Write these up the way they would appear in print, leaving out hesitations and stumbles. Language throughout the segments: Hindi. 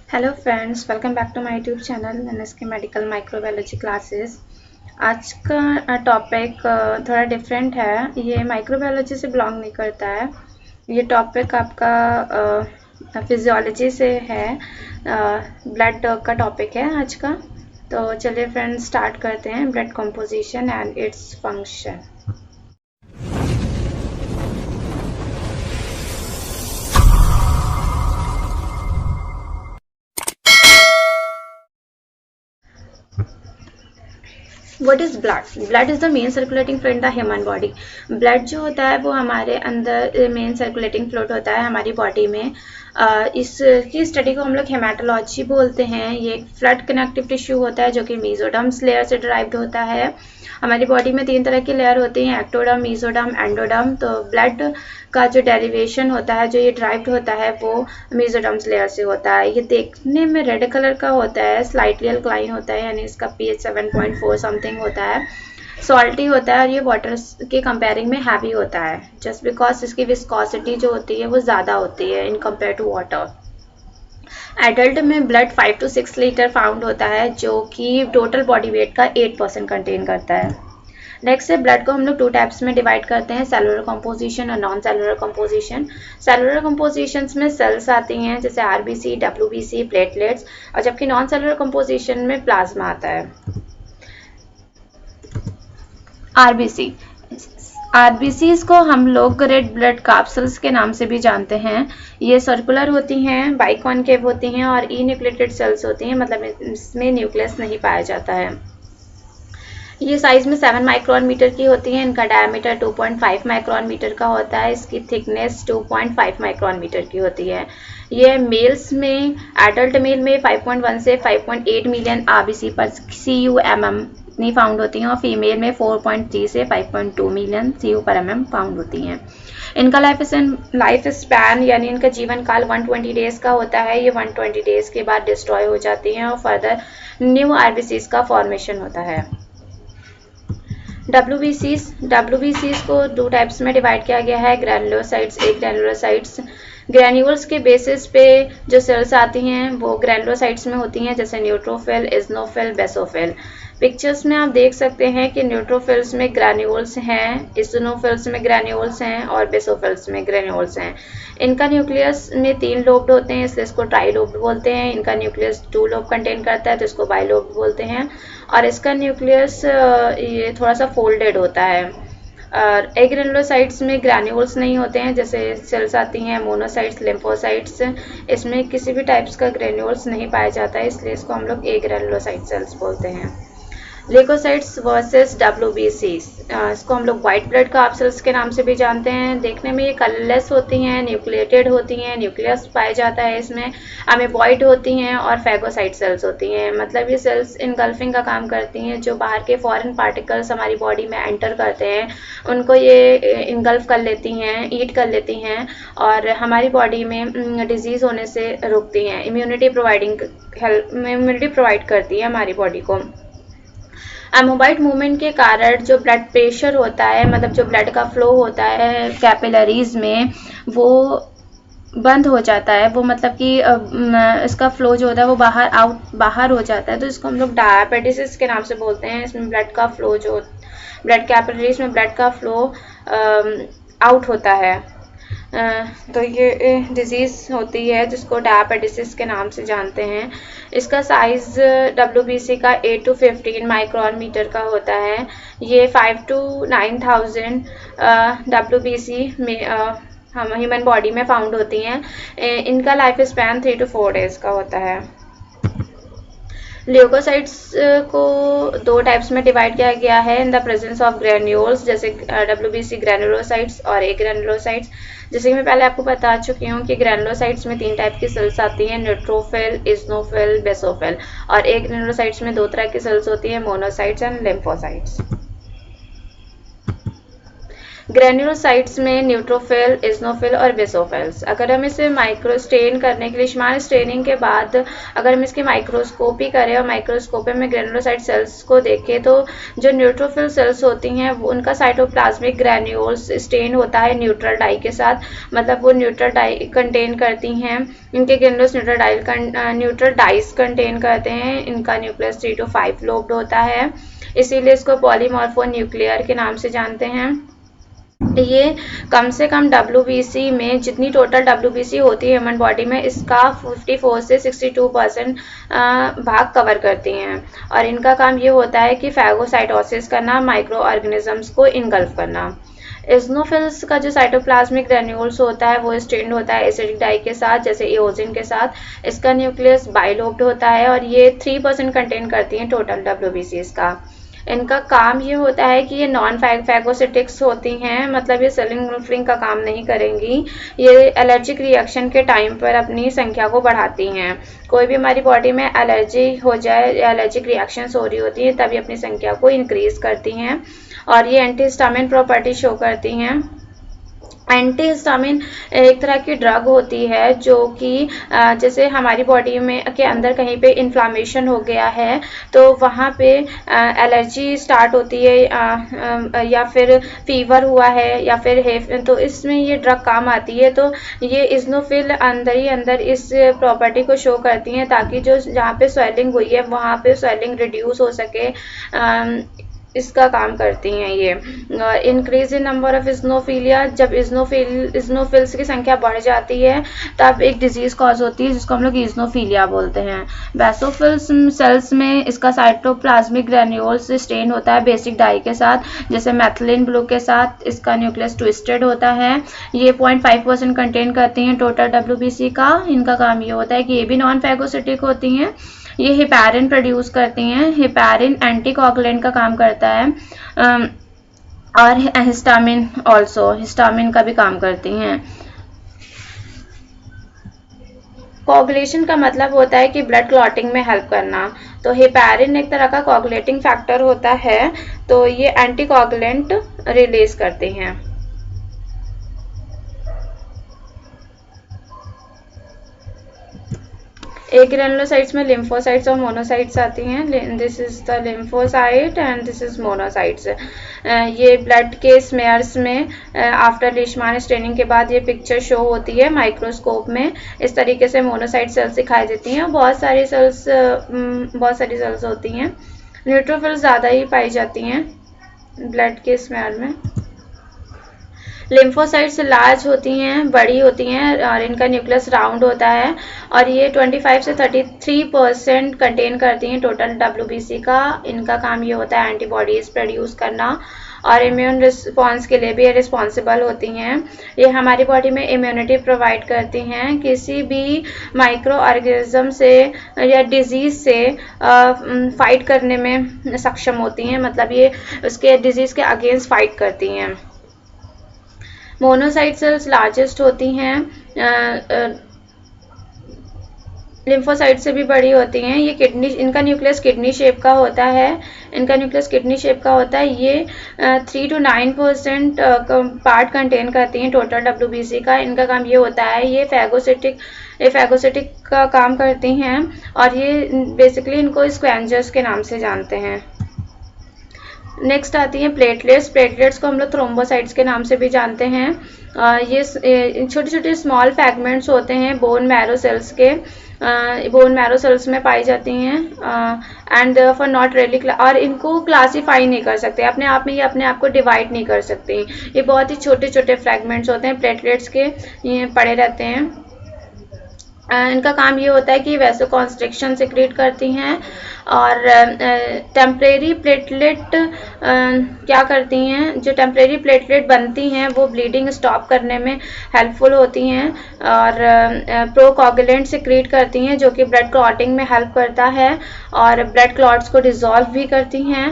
Hello friends, welcome back to my YouTube channel NSK medical microbiology classes. आज का टॉपिक थोड़ा डिफरेंट है। ये माइक्रोबायोलॉजी से बिलोंग नहीं करता है। ये टॉपिक आपका फिजियोलॉजी से है। ब्लड का टॉपिक है आज का। तो चलिए फ्रेंड्स स्टार्ट करते हैं। Blood composition and its function. What is blood? Blood is the main circulating fluid in the human body. Blood जो होता है वो हमारे अंदर मेन सर्कुलेटिंग फ्लूइड होता है हमारी बॉडी में। इसकी स्टडी को हम लोग हेमाटोलॉजी बोलते हैं। ये एक फ्लड कनेक्टिव टिश्यू होता है जो कि मेसोडर्म्स लेयर से डिराइव्ड होता है। हमारी बॉडी में 3 तरह की लेयर होती हैं, एक्टोडर्म, मेसोडर्म, एंडोडर्म। तो ब्लड का जो डेरिवेशन होता है, जो ये डिराइव्ड होता है, वो मेसोडर्म्स लेयर से होता है। ये देखने में रेड कलर का होता है, स्लाइटली अल्कलाइन होता है, यानी इसका pH 7.4 समथिंग होता है, सॉल्टी होता है और ये वाटर के कंपेयरिंग में हैवी होता है, जस्ट बिकॉज इसकी विस्कोसिटी जो होती है वो ज़्यादा होती है in compare to water. Adult में ब्लड 5 to 6 लीटर फाउंड होता है, जो कि टोटल बॉडी वेट का 8% कंटेन करता है। नेक्स्ट है ब्लड को हम लोग 2 टाइप्स में डिवाइड करते हैं, सेलुलर कंपोजिशन और non cellular composition. Cellular compositions में सेल्स आती हैं जैसे आरबीसी, डब्ल्यूबीसी, प्लेटलेट्स, और जबकि नॉन सेलुलर कंपोजिशन में प्लाज्मा आता है। आरबीसी आरबीसीज को हम लोग रेड ब्लड कैप्सूल्स के नाम से भी जानते हैं। ये सर्कुलर होती हैं, बाइकॉनकेव होती हैं और ई न्यूक्लिएटेड सेल्स होती हैं, मतलब इसमें न्यूक्लियस नहीं पाया जाता है। ये साइज में 7 माइक्रोन मीटर की होती है। इनका डायमीटर 2.5 माइक्रोन मीटर का होता है। इसकी थिकनेस 2.5 माइक्रोन मीटर की होती है। ये मेल्स में, एडल्ट मेल में 5.1 से 5.8 मिलियन आरबीसी पर CU/mm इतनी फाउंड होती हैं और फीमेल में 4.3 से 5.2 मिलियन CU/mm फाउंड होती हैं। इनका लाइफ स्पैन यानी इनका जीवन काल 120 डेज का होता है। ये 120 डेज के बाद डिस्ट्रॉय हो जाती हैं और फर्दर न्यू आरबीसीज का फॉर्मेशन होता है। डब्ल्यूबीसीज को 2 टाइप्स में डिवाइड किया गया है, ग्रैनुलोसाइट्स, ग्रैनुलोसाइट्स। ग्रैन्यूल्स के बेसिस पे जो सेल्स आती हैं वो ग्रैनुलोसाइट्स में होती हैं, जैसे न्यूट्रोफिल, इजनोफिल, बेसोफिल। पिक्चर्स में आप देख सकते हैं कि न्यूट्रोफिल्स में ग्रैन्यूल्स हैं, इजनोफिल्स में ग्रैन्यूल्स हैं और बेसोफिल्स में ग्रैन्यूल्स हैं। इनका न्यूक्लियस में 3 लोब्ड होते हैं, इसलिए इसको ट्राइलोब्ड बोलते हैं। इनका न्यूक्लियस 2 लोब कंटेन करता है तो इसको बाइलोब्ड बोलते हैं। और इसका न्यूक्लियस ये थोड़ा सा फोल्डेड होता है। और एग्रेनुलोसाइट्स में ग्रैन्यूल्स नहीं होते हैं, जैसे सेल्स आती हैं मोनोसाइट्स, लिम्फोसाइट्स। इसमें किसी भी टाइप्स का ग्रेन्यूल्स नहीं पाया जाता है, इसलिए इसको हम लोग एग्रेनुलोसाइट सेल्स बोलते हैं। लेकोसाइट्स वर्सेस डब्ल्यूबीसीज, इसको हम लोग वाइट ब्लड कैप्सूल्स के नाम से भी जानते हैं। देखने में ये कलरलेस होती हैं, न्यूक्लिएटेड होती हैं, न्यूक्लियस पाया जाता है इसमें, अमीबॉइड होती हैं और फैगोसाइट सेल्स होती हैं। मतलब ये सेल्स इनगल्फिंग का काम करती हैं। जो बाहर के फॉरेन पार्टिकल्स हमारी बॉडी में एंटर करते हैं उनको ये इनगल्फ कर लेती हैं, ईट कर लेती हैं और हमारी बॉडी में डिजीज़ होने से रोकती हैं। इम्यूनिटी प्रोवाइड करती है हमारी बॉडी को। एमोबाइट मूवमेंट के कारण जो ब्लड प्रेशर होता है, मतलब जो ब्लड का फ्लो होता है कैपिलरीज में, वो बंद हो जाता है। वो मतलब कि इसका फ्लो जो होता है वो बाहर हो जाता है, तो इसको हम लोग डायबिटीज के नाम से बोलते हैं। इसमें ब्लड का फ्लो जो ब्लड कैपिलरीज में ब्लड का फ्लो आउट होता है। तो ये डिजीज़ होती है जिसको डायबिटीज के नाम से जानते हैं। इसका साइज़ डब्ल्यूबीसी का 8 to 15 माइक्रोन मीटर का होता है। ये 5 to 9,000 डब्ल्यूबीसी में हम ह्यूमन बॉडी में फाउंड होती हैं। इनका लाइफ स्पैन 3 to 4 डेज का होता है। ल्यूकोसाइट्स को 2 टाइप्स में डिवाइड किया गया है in the presence of granules, जैसे डब्ल्यूबीसी ग्रैनुलोसाइट्स और एग्रैनुलोसाइट्स। जैसे कि मैं पहले आपको बता चुकी हूँ कि ग्रैनुलोसाइट्स में 3 टाइप की सेल्स आती हैं, न्यूट्रोफिल, इजनोफिल, बेसोफिल। और एग्रैनुलोसाइट्स में 2 तरह की सेल्स होती हैं, मोनोसाइट्स एंड लिम्फोसाइट्स। ग्रेन्यूलोसाइट्स में न्यूट्रोफिल, इज़नोफिल और बेसोफिल्स। अगर हम इसे माइक्रो स्टेन करने के लिए लीशमान स्टेनिंग के बाद अगर हम इसकी माइक्रोस्कोपी करें और माइक्रोस्कोपी में ग्रेन्यूलोसाइट सेल्स को देखें तो जो न्यूट्रोफिल सेल्स होती हैं उनका साइटोप्लाज्मिक ग्रेन्यूल्स स्टेन होता है न्यूट्रल डाई के साथ, मतलब वो न्यूट्रल डाई कंटेन करती हैं। इनके ग्रेन्यूल्स न्यूट्रल डाइस कंटेन करते हैं। इनका न्यूक्लियस 3 to 5 लोब्ड होता है, इसीलिए इसको पॉलीमॉर्फो न्यूक्लियर के नाम से जानते हैं। ये कम से कम WBC में जितनी टोटल WBC होती है ह्यूमन बॉडी में, इसका 54 से 62% भाग कवर करती हैं। और इनका काम ये होता है कि फैगोसाइटोसिस करना, माइक्रो ऑर्गेनिजम्स को इनगल्फ करना। इज़नोफिल्स का जो साइटोप्लाज्मिक ग्रेन्यूल्स होता है वो स्टेन्ड होता है एसिडिक डाई के साथ, जैसे एओजिन के साथ। इसका न्यूक्लियस बाइलोब्ड होता है और ये 3% कंटेन करती हैं टोटल WBCs का। इनका काम ये होता है कि ये नॉन फैगोसिटिक्स होती हैं, मतलब ये सेलिंग का काम नहीं करेंगी। ये एलर्जिक रिएक्शन के टाइम पर अपनी संख्या को बढ़ाती हैं। कोई भी हमारी बॉडी में एलर्जी हो जाए, एलर्जिक रिएक्शंस हो रही होती हैं, तभी अपनी संख्या को इंक्रीज करती हैं। और ये एंटीहिस्टामिन प्रॉपर्टी शो करती हैं। एंटीहिस्टामिन एक तरह की ड्रग होती है जो कि जैसे हमारी बॉडी में के अंदर कहीं पे इन्फ्लामेशन हो गया है तो वहाँ पे एलर्जी स्टार्ट होती है या फिर फीवर हुआ है या फिर तो इसमें ये ड्रग काम आती है। तो ये इज़नोफिल अंदर ही अंदर इस प्रॉपर्टी को शो करती हैं ताकि जो जहाँ पे स्वेलिंग हुई है वहाँ पे स्वेलिंग रिड्यूस हो सके, इसका काम करती हैं ये। इंक्रीज इन नंबर ऑफ इज़नोफिलिया, जब इज़नोफिल्स की संख्या बढ़ जाती है तब एक डिजीज कॉज होती है जिसको हम लोग इज़नोफिलिया बोलते हैं। बेसोफिल्स सेल्स में इसका साइटोप्लाज्मिक ग्रेन्यूल्स स्टेन होता है बेसिक डाई के साथ, जैसे मैथिलीन ब्लू के साथ। इसका न्यूक्लियस ट्विस्टेड होता है। ये 0.5% कंटेन करती हैं टोटल WBC का। इनका काम ये होता है कि ये भी नॉन फैगोसिटिक होती हैं। ये हेपारिन प्रोड्यूस करती हैं। हेपारिन एंटीकोगुलेंट का काम करता है और हिस्टामिन ऑल्सो, हिस्टामिन का भी काम करती हैं। कोगुलेशन का मतलब होता है कि ब्लड क्लॉटिंग में हेल्प करना। तो हेपारिन एक तरह का कोगुलेटिंग फैक्टर होता है, तो ये एंटीकोगुलेंट रिलीज करती हैं। एक ग्रेनुलोसाइट्स में लिम्फोसाइट्स और मोनोसाइट्स आती हैं। This is the lymphocyte and this is monocytes. ये ब्लड के स्मेयर्स में आफ्टर लीशमान स्टेनिंग के बाद ये पिक्चर शो होती है माइक्रोस्कोप में। इस तरीके से मोनोसाइट सेल्स दिखाई देती हैं। बहुत सारी सेल्स होती हैं। न्यूट्रोफिल्स ज़्यादा ही पाई जाती हैं ब्लड के स्मेयर में। लिम्फोसाइट्स लार्ज होती हैं, बड़ी होती हैं और इनका न्यूक्लियस राउंड होता है और ये 25 से 33% कंटेन करती हैं टोटल WBC का। इनका काम ये होता है एंटीबॉडीज प्रोड्यूस करना और इम्यून रिस्पॉन्स के लिए भी ये रिस्पॉन्सिबल होती हैं। ये हमारी बॉडी में इम्यूनिटी प्रोवाइड करती हैं, किसी भी माइक्रो ऑर्गेनिज्म से या डिजीज़ से फाइट करने में सक्षम होती हैं, मतलब ये उसके डिजीज़ के अगेंस्ट फाइट करती हैं। मोनोसाइट सेल्स लार्जेस्ट होती हैं, लिम्फोसाइट से भी बड़ी होती हैं। ये इनका न्यूक्लियस किडनी शेप का होता है। ये 3 to 9% पार्ट कंटेन करती हैं टोटल WBC का। इनका काम ये होता है, ये फैगोसिटिक का काम करती हैं और ये बेसिकली इनको स्क्वैंजर्स के नाम से जानते हैं। नेक्स्ट आती हैं प्लेटलेट्स। प्लेटलेट्स को हम लोग थ्रोम्बोसाइट्स के नाम से भी जानते हैं। ये छोटे छोटे स्मॉल फ्रैगमेंट्स होते हैं बोन मैरो सेल्स के, बोन मैरो सेल्स में पाई जाती हैं एंड फॉर नॉट रियली, और इनको क्लासीफाई नहीं कर सकते अपने आप में, ये अपने आप को डिवाइड नहीं कर सकते। ये बहुत ही छोटे छोटे फ्रैगमेंट्स होते हैं प्लेटलेट्स के, ये पड़े रहते हैं। इनका काम ये होता है कि वैसो कॉन्स्ट्रिक्शन सिक्रीट करती हैं और टेम्परेरी प्लेटलेट क्या करती हैं, जो टेम्परेरी प्लेटलेट बनती हैं वो ब्लीडिंग स्टॉप करने में हेल्पफुल होती हैं और प्रोकोगुलेंट सिक्रीट करती हैं जो कि ब्लड क्लॉटिंग में हेल्प करता है और ब्लड क्लॉट्स को डिसॉल्व भी करती हैं।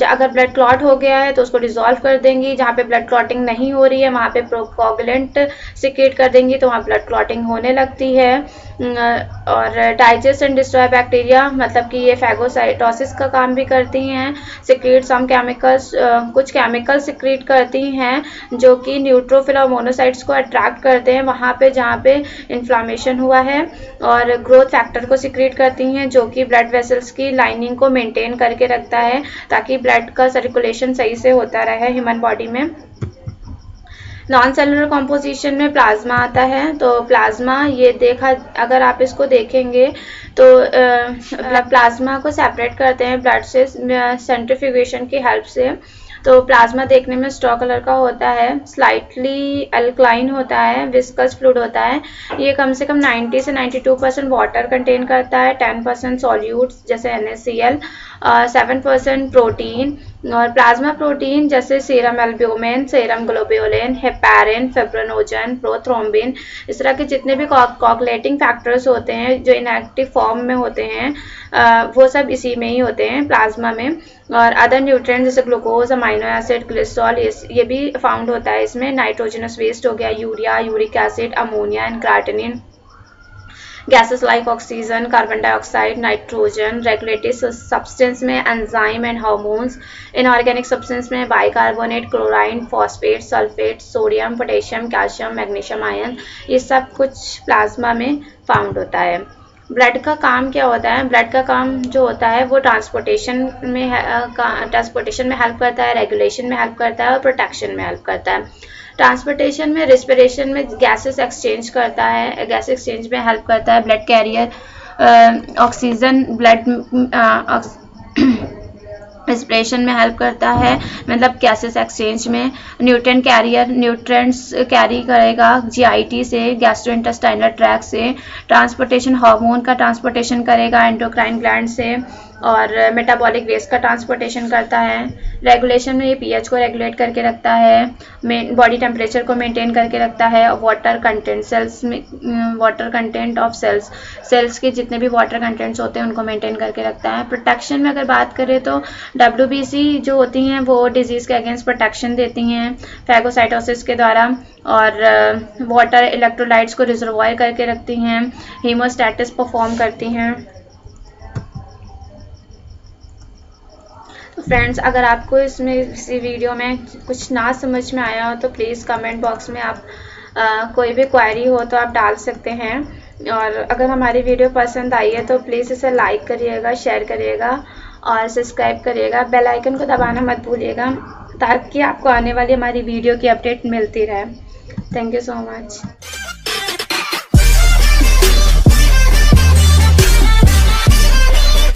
अगर ब्लड क्लॉट हो गया है तो उसको डिसॉल्व कर देंगी, जहाँ पे ब्लड क्लॉटिंग नहीं हो रही है वहाँ पे प्रोकोगुलेंट सिक्रीट कर देंगी तो वहाँ ब्लड क्लॉटिंग होने लगती है। और डाइजेस्ट एंड डिस्ट्रॉय बैक्टीरिया, मतलब कि ये फैगोसाइटोसिस का काम भी करती हैं। सिक्रीट सम केमिकल्स, कुछ केमिकल सिक्रीट करती हैं जो कि न्यूट्रोफिल और मोनोसाइट्स को अट्रैक्ट करते हैं वहाँ पे जहाँ पे इन्फ्लामेशन हुआ है। और ग्रोथ फैक्टर को सिक्रीट करती हैं जो कि ब्लड वेसल्स की लाइनिंग को मेंटेन करके रखता है ताकि ब्लड का सर्कुलेशन सही से होता रहे ह्यूमन बॉडी में। नॉन सेलुलर कॉम्पोजिशन में प्लाज्मा आता है। तो प्लाज्मा ये देखा, अगर आप इसको देखेंगे तो प्लाज्मा को सेपरेट करते हैं ब्लड से सेंट्रीफ्यूगेशन की हेल्प से। तो प्लाज्मा देखने में स्ट्रॉ कलर का होता है, स्लाइटली अल्कलाइन होता है, विस्कस फ्लूइड होता है। ये कम से कम 90 से 92% वाटर कंटेन करता है, 10% सॉल्यूट्स जैसे NaCl, 7% प्रोटीन। और प्लाज्मा प्रोटीन जैसे serum albumin, serum globulin, heparin, fibrinogen, prothrombin, इस तरह के जितने भी कोगुलेटिंग फैक्टर्स होते हैं जो इनएक्टिव फॉर्म में होते हैं वो सब इसी में ही होते हैं, प्लाज्मा में। और अदर न्यूट्रिएंट जैसे ग्लूकोज, अमाइनो एसिड, ग्लिसरॉल, ये भी फाउंड होता है इसमें। नाइट्रोजनस वेस्ट हो गया, urea, uric acid, ammonia and creatinine. Gases like oxygen, carbon dioxide, nitrogen. Regulatory substance में enzyme and hormones. Inorganic substance में bicarbonate, chlorine, phosphate, sulphate, sodium, potassium, calcium, magnesium ion, ये सब कुछ प्लाज्मा में फाउंड होता है। ब्लड का काम क्या होता है? ब्लड का काम जो होता है वो ट्रांसपोर्टेशन में हेल्प करता है, रेगुलेशन में हेल्प करता है और प्रोटेक्शन में हेल्प करता है। ट्रांसपोर्टेशन में, रिस्पिरेशन में गैसेस एक्सचेंज करता है, गैस एक्सचेंज में हेल्प करता है। Blood carrier oxygen blood respiration में हेल्प करता है, मतलब गैसेस एक्सचेंज में। न्यूट्रिएंट कैरियर न्यूट्रिएंट्स कैरी करेगा GIT से, गैस्ट्रोइंटेस्टाइनल ट्रैक्ट से। ट्रांसपोर्टेशन हार्मोन का ट्रांसपोर्टेशन करेगा एंडोक्राइन ग्लैंड से। और मेटाबॉलिक वेस्ट का ट्रांसपोर्टेशन करता है। रेगुलेशन में ये pH को रेगुलेट करके रखता है, बॉडी टेम्परेचर को मेंटेन करके रखता है। वाटर कंटेंट सेल्स में, वाटर कंटेंट ऑफ सेल्स के जितने भी वाटर कंटेंट्स होते हैं उनको मेंटेन करके रखता है। प्रोटेक्शन में अगर बात करें तो WBC जो होती हैं वो डिजीज़ के अगेंस्ट प्रोटेक्शन देती हैं फैगोसाइटोसिस के द्वारा। और वाटर इलेक्ट्रोलाइट्स को रिजर्वायर करके रखती हैं, हीमोस्टैटिस परफॉर्म करती हैं। तो फ्रेंड्स, अगर आपको इसमें इसी वीडियो में कुछ ना समझ में आया हो तो प्लीज़ कमेंट बॉक्स में आप कोई भी क्वेरी हो तो आप डाल सकते हैं। और अगर हमारी वीडियो पसंद आई है तो प्लीज़ इसे लाइक करिएगा, शेयर करिएगा और सब्सक्राइब करिएगा। बेल आइकन को दबाना मत भूलिएगा ताकि आपको आने वाली हमारी वीडियो की अपडेट मिलती रहे। Thank you so much.